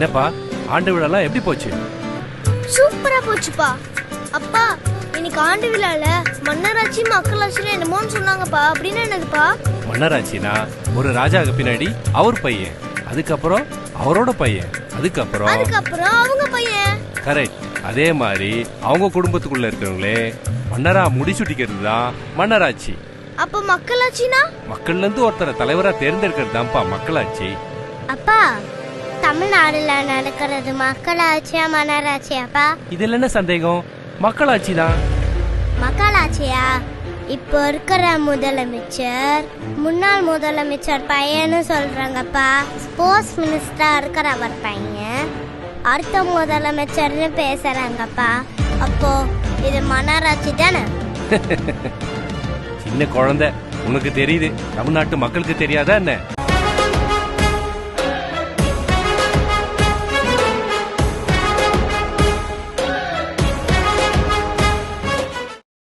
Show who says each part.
Speaker 1: என்னப்பா ஆண்டு விழாலாம் எப்படி போச்சு?
Speaker 2: சூப்பரா போச்சுப்பா. அப்பா இன்னைக்கு ஆண்டு விழால மன்னராட்சி மக்களாட்சி என்னமோன்னு சொன்னாங்கப்பா. அப்படின்னு என்னதுப்பா?
Speaker 1: மன்னராட்சினா ஒரு ராஜாவுக்கு பின்னாடி அவர் பையன், அதுக்கப்புறம் அவரோட பையன், அதுக்கப்புறம்
Speaker 2: அவங்க பையன்.
Speaker 1: கரெக்ட். அதே மாதிரி அவங்க குடும்பத்துக்குள்ள இருக்கிறவங்களே மன்னரா முடிச்சுட்டிக்கிறது தான் மன்னராட்சி.
Speaker 2: அப்ப மக்களாட்சினா
Speaker 1: மக்கள்ல இருந்து ஒருத்தரை தலைவரா தேர்ந்தெடுக்கிறது தான்ப்பா மக்களாட்சி.
Speaker 2: அப்பா தமிழ்நாடுல நடக்கிறது மக்களாட்சியா மன்னராட்சியாப்பா?
Speaker 1: இதுல என்ன சந்தேகம், மக்களாட்சி தான்.
Speaker 2: மக்களாட்சியா? இப்போ இருக்கிற முதலமைச்சர் முன்னாள் முதலமைச்சர் பையன்னு சொல்றாங்கப்பா. ஸ்போர்ட்ஸ் மினிஸ்டரா இருக்கிற அவர் பையன் அடுத்த முதலமைச்சர்னு பேசுறாங்கப்பா. அப்போ இது மன்னராட்சி தானே?
Speaker 1: சின்ன குழந்தை, உனக்கு தெரியுது, தமிழ்நாட்டு மக்களுக்கு தெரியாதா என்ன?